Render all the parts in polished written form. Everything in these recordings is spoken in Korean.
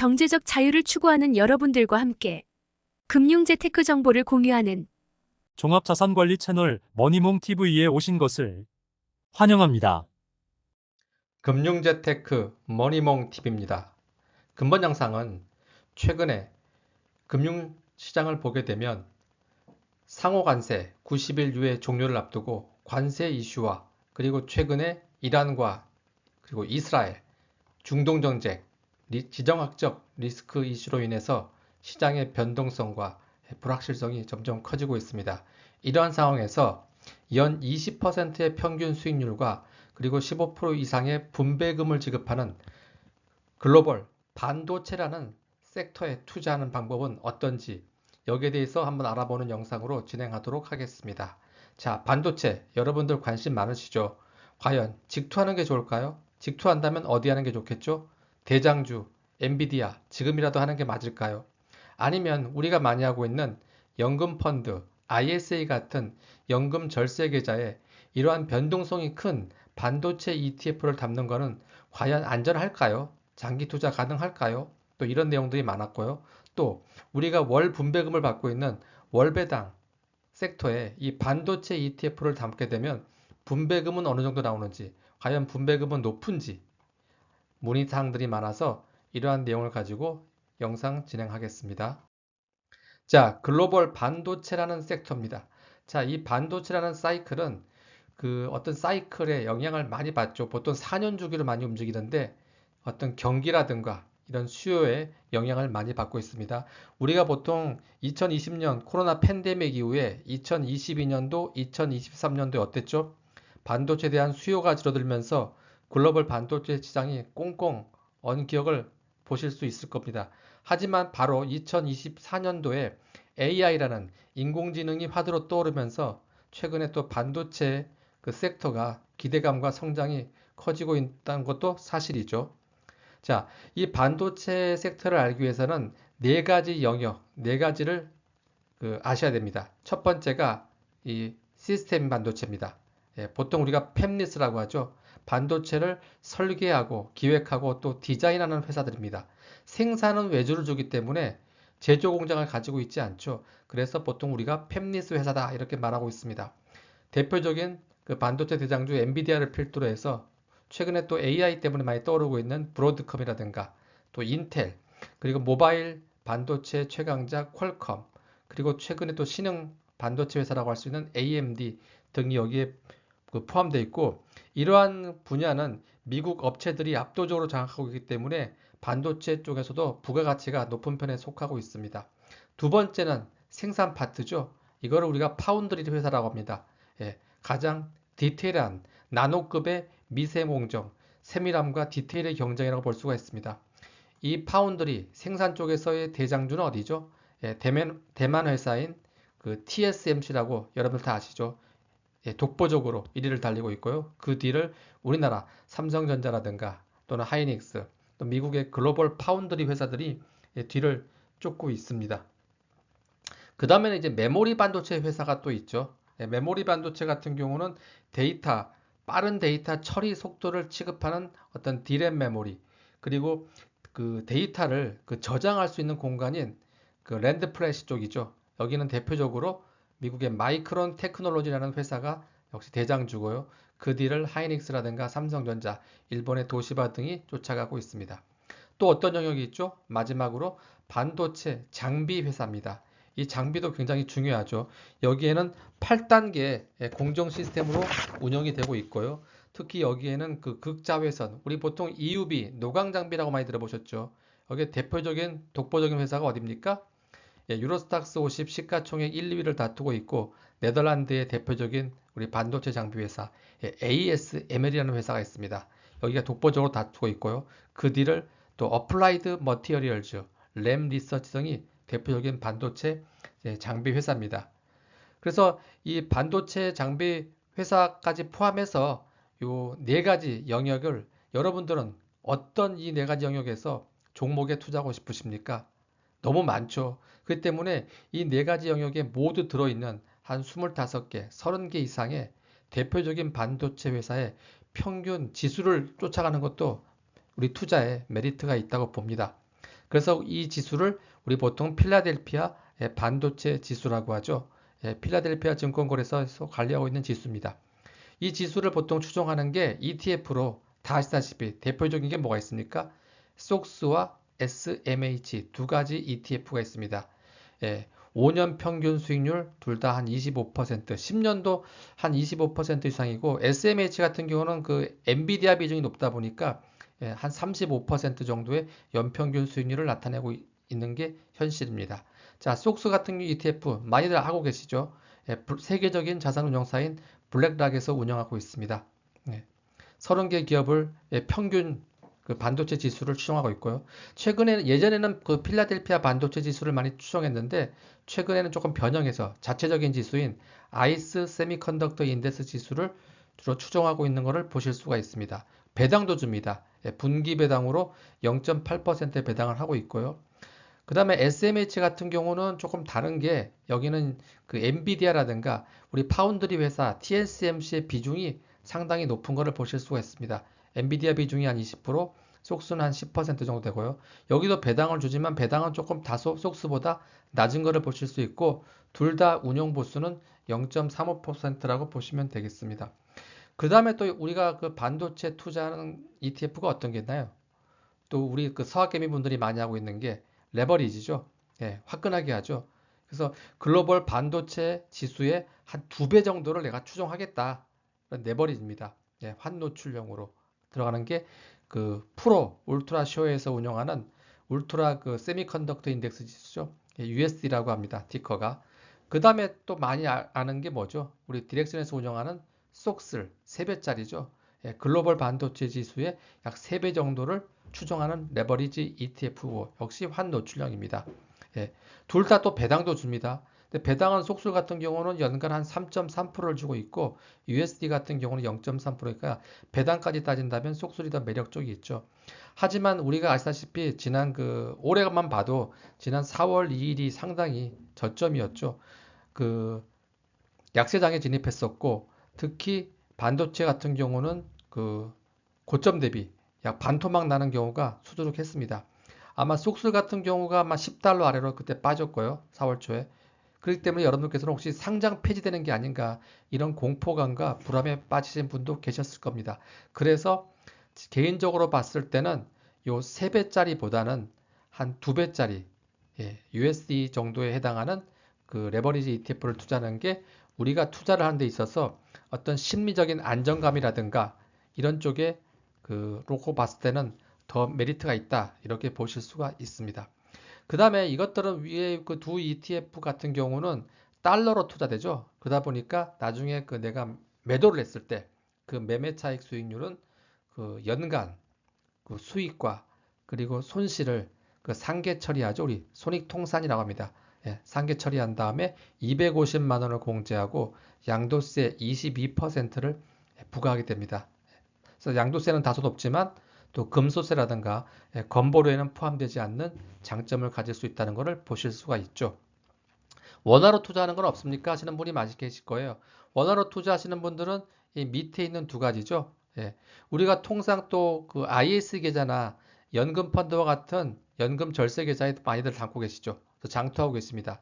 경제적 자유를 추구하는 여러분들과 함께 금융재테크 정보를 공유하는 종합자산관리 채널 머니몽TV에 오신 것을 환영합니다. 금융재테크 머니몽TV입니다. 근본 영상은 최근에 금융시장을 보게 되면 상호관세 90일 유예 종료를 앞두고 관세 이슈와 그리고 최근에 이란과 그리고 이스라엘, 중동정책, 지정학적 리스크 이슈로 인해서 시장의 변동성과 불확실성이 점점 커지고 있습니다. 이러한 상황에서 연 20%의 평균 수익률과 그리고 15% 이상의 분배금을 지급하는 글로벌 반도체라는 섹터에 투자하는 방법은 어떤지 여기에 대해서 한번 알아보는 영상으로 진행하도록 하겠습니다. 자, 반도체 여러분들 관심 많으시죠? 과연 직투하는 게 좋을까요? 직투한다면 어디 하는 게 좋겠죠? 대장주, 엔비디아 지금이라도 하는 게 맞을까요? 아니면 우리가 많이 하고 있는 연금 펀드, ISA 같은 연금 절세 계좌에 이러한 변동성이 큰 반도체 ETF를 담는 것은 과연 안전할까요? 장기 투자 가능할까요? 또 이런 내용들이 많았고요. 또 우리가 월 분배금을 받고 있는 월배당 섹터에 이 반도체 ETF를 담게 되면 분배금은 어느 정도 나오는지, 과연 분배금은 높은지 문의사항들이 많아서 이러한 내용을 가지고 영상 진행하겠습니다. 자, 글로벌 반도체라는 섹터입니다. 자, 이 반도체라는 사이클은 어떤 사이클에 영향을 많이 받죠. 보통 4년 주기로 많이 움직이는데 어떤 경기라든가 이런 수요에 영향을 많이 받고 있습니다. 우리가 보통 2020년 코로나 팬데믹 이후에 2022년도, 2023년도에 어땠죠? 반도체에 대한 수요가 줄어들면서 글로벌 반도체 시장이 꽁꽁 언 기억을 보실 수 있을 겁니다. 하지만 바로 2024년도에 AI라는 인공지능이 화두로 떠오르면서 최근에 또 반도체 섹터가 기대감과 성장이 커지고 있다는 것도 사실이죠. 자, 이 반도체 섹터를 알기 위해서는 네 가지 영역, 네 가지를 아셔야 됩니다. 첫 번째가 이 시스템 반도체입니다. 예, 보통 우리가 팹리스라고 하죠. 반도체를 설계하고 기획하고 또 디자인하는 회사들입니다. 생산은 외주를 주기 때문에 제조 공장을 가지고 있지 않죠. 그래서 보통 우리가 팹리스 회사다 이렇게 말하고 있습니다. 대표적인 반도체 대장주 엔비디아를 필두로 해서 최근에 또 AI 때문에 많이 떠오르고 있는 브로드컴이라든가 또 인텔, 그리고 모바일 반도체 최강자 퀄컴, 그리고 최근에 또 신흥 반도체 회사라고 할 수 있는 AMD 등이 여기에 포함되어 있고, 이러한 분야는 미국 업체들이 압도적으로 장악하고 있기 때문에 반도체 쪽에서도 부가가치가 높은 편에 속하고 있습니다. 두 번째는 생산 파트죠. 이거를 우리가 파운드리 회사라고 합니다. 예, 가장 디테일한 나노급의 미세공정, 세밀함과 디테일의 경쟁이라고 볼 수가 있습니다. 이 파운드리 생산 쪽에서의 대장주는 어디죠? 예, 대만 회사인 TSMC라고 여러분 다 아시죠? 예, 독보적으로 1위를 달리고 있고요. 그 뒤를 우리나라 삼성전자라든가 또는 하이닉스, 또 미국의 글로벌 파운드리 회사들이 뒤를 쫓고 있습니다. 그 다음에는 이제 메모리 반도체 회사가 또 있죠. 예, 메모리 반도체 같은 경우는 빠른 데이터 처리 속도를 취급하는 어떤 D램 메모리, 그리고 데이터를 저장할 수 있는 공간인 랜드 플래시 쪽이죠. 여기는 대표적으로 미국의 마이크론 테크놀로지라는 회사가 역시 대장주고요. 그 뒤를 하이닉스라든가 삼성전자, 일본의 도시바 등이 쫓아가고 있습니다. 또 어떤 영역이 있죠? 마지막으로 반도체 장비 회사입니다. 이 장비도 굉장히 중요하죠. 여기에는 8단계 공정 시스템으로 운영이 되고 있고요. 특히 여기에는 극자외선, 우리 보통 EUV, 노광 장비라고 많이 들어보셨죠. 여기에 대표적인 독보적인 회사가 어디입니까? 예, 유로스탁스 50 시가총액 1, 2위를 다투고 있고, 네덜란드의 대표적인 우리 반도체 장비 회사 ASML이라는 회사가 있습니다. 여기가 독보적으로 다투고 있고요. 그 뒤를 또 어플라이드 머티리얼즈, 램 리서치 등이 대표적인 반도체 장비 회사입니다. 그래서 이 반도체 장비 회사까지 포함해서 요 네 가지 영역을 여러분들은 어떤 이 네 가지 영역에서 종목에 투자하고 싶으십니까? 너무 많죠. 그렇기 때문에 이 네 가지 영역에 모두 들어있는 한 25개, 30개 이상의 대표적인 반도체 회사의 평균 지수를 쫓아가는 것도 우리 투자에 메리트가 있다고 봅니다. 그래서 이 지수를 우리 보통 필라델피아 반도체 지수라고 하죠. 필라델피아 증권거래소에서 관리하고 있는 지수입니다. 이 지수를 보통 추종하는 게 ETF로 다 아시다시피 대표적인 게 뭐가 있습니까? SOX와 SMH 두 가지 ETF가 있습니다. 5년 평균 수익률 둘 다 한 25%, 10년도 한 25% 이상이고 SMH 같은 경우는 그 엔비디아 비중이 높다 보니까 한 35% 정도의 연평균 수익률을 나타내고 있는 게 현실입니다. 자, 속스 같은 ETF 많이들 하고 계시죠? 세계적인 자산운용사인 블랙락에서 운영하고 있습니다. 30개 기업을 평균 그 반도체 지수를 추종하고 있고요. 예전에는 그 필라델피아 반도체 지수를 많이 추종했는데 최근에는 조금 변형해서 자체적인 지수인 아이스 세미컨덕터 인덱스 지수를 주로 추종하고 있는 것을 보실 수가 있습니다. 배당도 줍니다. 분기 배당으로 0.8% 배당을 하고 있고요. 그 다음에 SMH 같은 경우는 조금 다른 게 여기는 그 엔비디아라든가 우리 파운드리 회사 TSMC의 비중이 상당히 높은 것을 보실 수가 있습니다. 엔비디아 비중이 한 20%, 속수는 한 10% 정도 되고요. 여기도 배당을 주지만 배당은 조금 다소 속수보다 낮은 것을 보실 수 있고 둘 다 운용 보수는 0.35%라고 보시면 되겠습니다. 그 다음에 또 우리가 그 반도체 투자하는 ETF가 어떤 게 있나요? 또 우리 그 서학개미 분들이 많이 하고 있는 게 레버리지죠. 화끈하게 하죠. 그래서 글로벌 반도체 지수의 한 2배 정도를 내가 추종하겠다. 레버리지입니다. 환노출형으로 들어가는 게 그 프로 울트라 쇼에서 운영하는 울트라 그 세미컨덕터 인덱스 지수죠. USD라고 합니다. 티커가. 그 다음에 또 많이 아는 게 뭐죠? 우리 디렉션에서 운영하는 속슬 3배짜리죠. 글로벌 반도체 지수의 약 3배 정도를 추종하는 레버리지 ETF고 역시 환노출형입니다. 둘 다 또 배당도 줍니다. 근데 배당은 속술 같은 경우는 연간 한 3.3%를 주고 있고 USD 같은 경우는 0.3%니까 배당까지 따진다면 속술이 더 매력적이 있죠. 하지만 우리가 아시다시피 지난 올해만 봐도 지난 4월 2일이 상당히 저점이었죠. 그 약세장에 진입했었고 특히 반도체 같은 경우는 그 고점 대비 약 반토막 나는 경우가 수두룩했습니다. 아마 속술 같은 경우가 아마 10달러 아래로 그때 빠졌고요. 4월 초에. 그렇기 때문에 여러분들께서는 혹시 상장 폐지되는 게 아닌가 이런 공포감과 불안에 빠지신 분도 계셨을 겁니다. 그래서 개인적으로 봤을 때는 요 3배짜리보다는 한 2배짜리 USD 정도에 해당하는 그 레버리지 ETF를 투자하는 게 우리가 투자를 하는 데 있어서 어떤 심리적인 안정감이라든가 이런 쪽에 놓고 봤을 때는 더 메리트가 있다 이렇게 보실 수가 있습니다. 그 다음에 이것들은 위에 그 두 ETF 같은 경우는 달러로 투자되죠. 그러다 보니까 나중에 그 내가 매도를 했을 때 그 매매 차익 수익률은 그 연간 그 수익과 그리고 손실을 그 상계 처리하죠. 우리 손익통산이라고 합니다. 상계 처리한 다음에 250만 원을 공제하고 양도세 22%를 부과하게 됩니다. 그래서 양도세는 다소 높지만 또 금소세라든가 건보료에는 포함되지 않는 장점을 가질 수 있다는 것을 보실 수가 있죠. 원화로 투자하는 건 없습니까? 하시는 분이 많이 계실 거예요. 원화로 투자하시는 분들은 이 밑에 있는 두 가지죠. 우리가 통상 또 그 IS 계좌나 연금 펀드와 같은 연금 절세 계좌에 많이들 담고 계시죠. 장투하고 계십니다.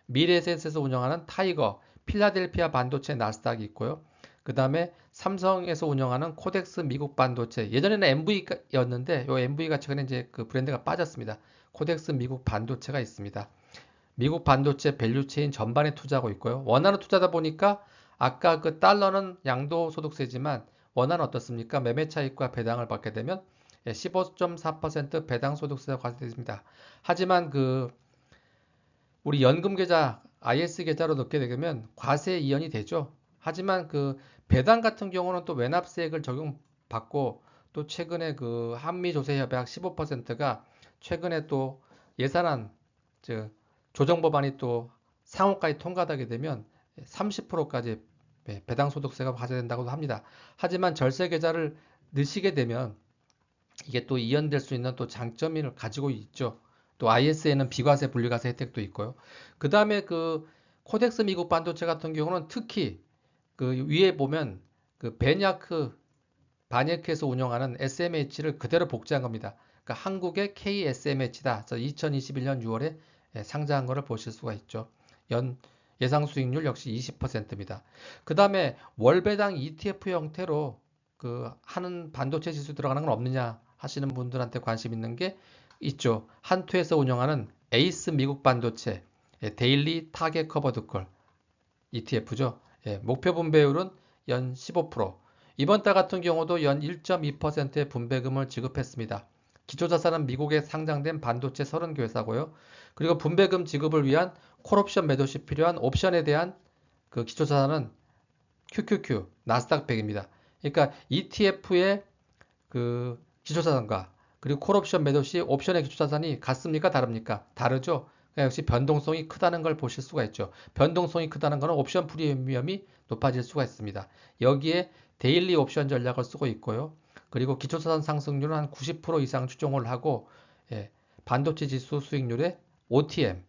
미래에셋에서 운영하는 타이거, 필라델피아 반도체 나스닥이 있고요. 그 다음에 삼성에서 운영하는 코덱스 미국 반도체. 예전에는 MV였는데 이 MV가 최근에 이제 그 브랜드가 빠졌습니다. 코덱스 미국 반도체가 있습니다. 미국 반도체 밸류체인 전반에 투자하고 있고요. 원화로 투자하다 보니까 아까 그 달러는 양도소득세지만 원화는 어떻습니까? 매매 차익과 배당을 받게 되면 15.4% 배당 소득세가 과세됩니다. 하지만 그 우리 연금 계좌 IS 계좌로 넣게 되면 과세 이연이 되죠. 하지만 그 배당 같은 경우는 또 외납세액을 적용받고 또 최근에 그 한미 조세 협약 15%가 최근에 또 예산안 즉 조정 법안이 또 상원까지 통과되게 되면 30%까지 배당 소득세가 과세된다고 합니다. 하지만 절세 계좌를 넣으시게 되면 이게 또 이연될 수 있는 또 장점을 가지고 있죠. 또 IS에는 비과세 분리과세 혜택도 있고요. 그 다음에 그 코덱스 미국 반도체 같은 경우는 특히 그 위에 보면 그 바니에크에서 운영하는 SMH를 그대로 복제한 겁니다. 그러니까 한국의 KSMH다. 2021년 6월에 상장한 것을 보실 수가 있죠. 예상 수익률 역시 20%입니다. 그 다음에 월배당 ETF 형태로 하는 반도체 지수 들어가는 건 없느냐 하시는 분들한테 관심 있는 게 있죠. 한투에서 운영하는 에이스 미국 반도체 데일리 타겟 커버드 콜 ETF죠. 목표 분배율은 연 15%. 이번 달 같은 경우도 연 1.2%의 분배금을 지급했습니다. 기초자산은 미국에 상장된 반도체 30개 회사고요. 그리고 분배금 지급을 위한 콜옵션 매도시 필요한 옵션에 대한 기초자산은 QQQ, 나스닥 100입니다. 그러니까 ETF의 기초자산과 그리고 콜옵션 매도시 옵션의 기초자산이 같습니까? 다릅니까? 다르죠? 역시 변동성이 크다는 걸 보실 수가 있죠. 변동성이 크다는 것은 옵션 프리미엄이 높아질 수가 있습니다. 여기에 데일리 옵션 전략을 쓰고 있고요. 그리고 기초자산 상승률은 한 90% 이상 추정을 하고 반도체 지수 수익률에 OTM,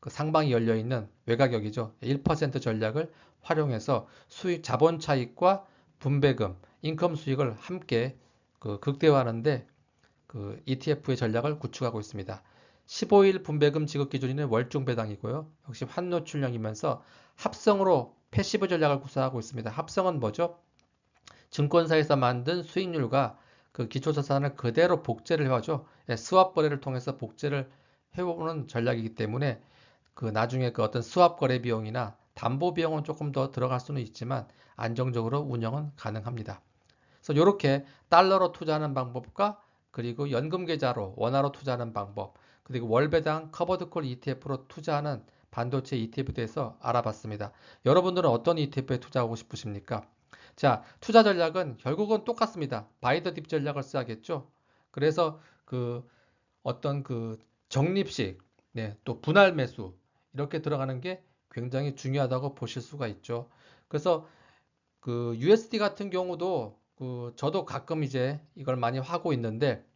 상방이 열려있는 외곽역이죠. 1% 전략을 활용해서 자본 차익과 분배금, 인컴 수익을 함께 극대화하는데 ETF의 전략을 구축하고 있습니다. 15일 분배금 지급 기준일은 월중 배당이고요. 역시 환노출형이면서 합성으로 패시브 전략을 구사하고 있습니다. 합성은 뭐죠? 증권사에서 만든 수익률과 기초자산을 그대로 복제를 해와죠. 스왑 거래를 통해서 복제를 해오는 전략이기 때문에 나중에 어떤 스왑 거래 비용이나 담보 비용은 조금 더 들어갈 수는 있지만 안정적으로 운영은 가능합니다. 그래서 이렇게 달러로 투자하는 방법과 그리고 연금 계좌로 원화로 투자하는 방법, 그리고 월배당 커버드콜 ETF로 투자하는 반도체 ETF에 대해서 알아봤습니다. 여러분들은 어떤 ETF에 투자하고 싶으십니까? 자, 투자 전략은 결국은 똑같습니다. 바이 더 딥 전략을 써야겠죠. 그래서 어떤 적립식, 또 분할 매수 이렇게 들어가는 게 굉장히 중요하다고 보실 수가 있죠. 그래서 USD 같은 경우도 저도 가끔 이제 이걸 많이 하고 있는데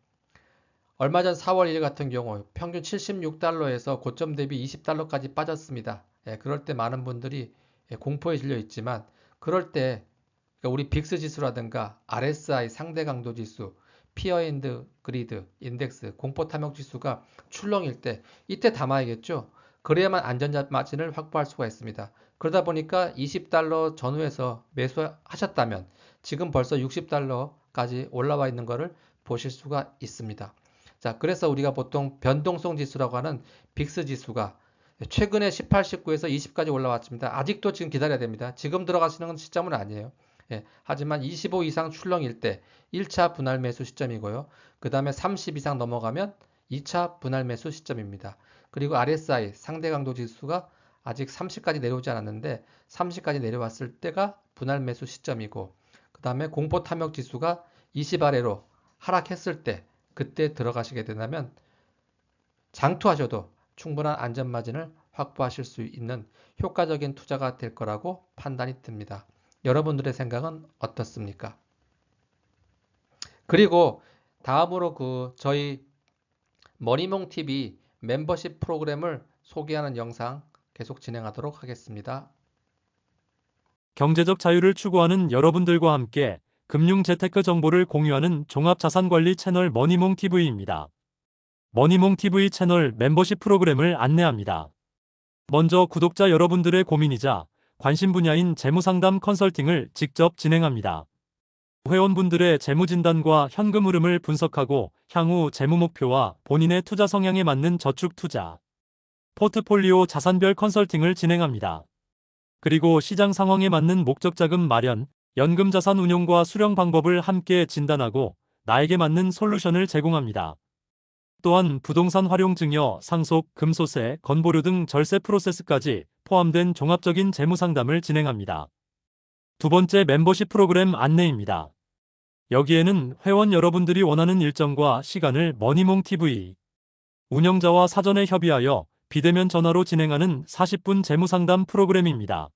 얼마 전 4월 1일 같은 경우 평균 76달러에서 고점 대비 20달러까지 빠졌습니다. 그럴 때 많은 분들이 공포에 질려 있지만 그럴 때 그러니까 우리 빅스 지수라든가 RSI 상대 강도 지수, 피어 앤드 그리드 인덱스 공포 탐욕 지수가 출렁일 때 이때 담아야겠죠. 그래야만 안전 마진을 확보할 수가 있습니다. 그러다 보니까 20달러 전후에서 매수하셨다면 지금 벌써 60달러까지 올라와 있는 것을 보실 수가 있습니다. 자, 그래서 우리가 보통 변동성 지수라고 하는 빅스 지수가 최근에 18, 19에서 20까지 올라왔습니다. 아직도 지금 기다려야 됩니다. 지금 들어가시는 시점은 아니에요. 하지만 25 이상 출렁일 때 1차 분할 매수 시점이고요. 그 다음에 30 이상 넘어가면 2차 분할 매수 시점입니다. 그리고 RSI 상대 강도 지수가 아직 30까지 내려오지 않았는데 30까지 내려왔을 때가 분할 매수 시점이고 그 다음에 공포 탐욕 지수가 20 아래로 하락했을 때 그때 들어가시게 된다면 장투하셔도 충분한 안전 마진을 확보하실 수 있는 효과적인 투자가 될 거라고 판단이 듭니다. 여러분들의 생각은 어떻습니까? 그리고 다음으로 저희 머니몽TV 멤버십 프로그램을 소개하는 영상 계속 진행하도록 하겠습니다. 경제적 자유를 추구하는 여러분들과 함께 금융 재테크 정보를 공유하는 종합자산관리 채널 머니몽TV입니다. 머니몽TV 채널 멤버십 프로그램을 안내합니다. 먼저 구독자 여러분들의 고민이자 관심 분야인 재무상담 컨설팅을 직접 진행합니다. 회원분들의 재무진단과 현금 흐름을 분석하고 향후 재무 목표와 본인의 투자 성향에 맞는 저축 투자, 포트폴리오 자산별 컨설팅을 진행합니다. 그리고 시장 상황에 맞는 목적 자금 마련, 연금 자산 운용과 수령 방법을 함께 진단하고 나에게 맞는 솔루션을 제공합니다. 또한 부동산 활용 증여, 상속, 금소세, 건보료 등 절세 프로세스까지 포함된 종합적인 재무 상담을 진행합니다. 두 번째 멤버십 프로그램 안내입니다. 여기에는 회원 여러분들이 원하는 일정과 시간을 머니몽TV 운영자와 사전에 협의하여 비대면 전화로 진행하는 40분 재무 상담 프로그램입니다.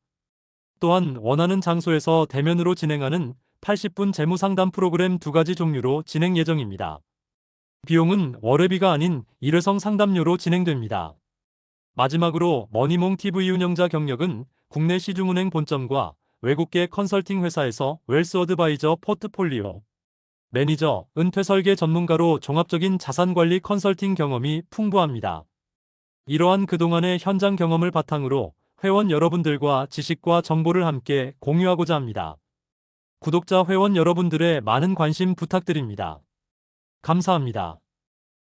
또한 원하는 장소에서 대면으로 진행하는 80분 재무 상담 프로그램 두 가지 종류로 진행 예정입니다. 비용은 월회비가 아닌 일회성 상담료로 진행됩니다. 마지막으로 머니몽TV 운영자 경력은 국내 시중은행 본점과 외국계 컨설팅 회사에서 웰스 어드바이저 포트폴리오 매니저, 은퇴 설계 전문가로 종합적인 자산관리 컨설팅 경험이 풍부합니다. 이러한 그동안의 현장 경험을 바탕으로 회원 여러분들과 지식과 정보를 함께 공유하고자 합니다. 구독자 회원 여러분들의 많은 관심 부탁드립니다. 감사합니다.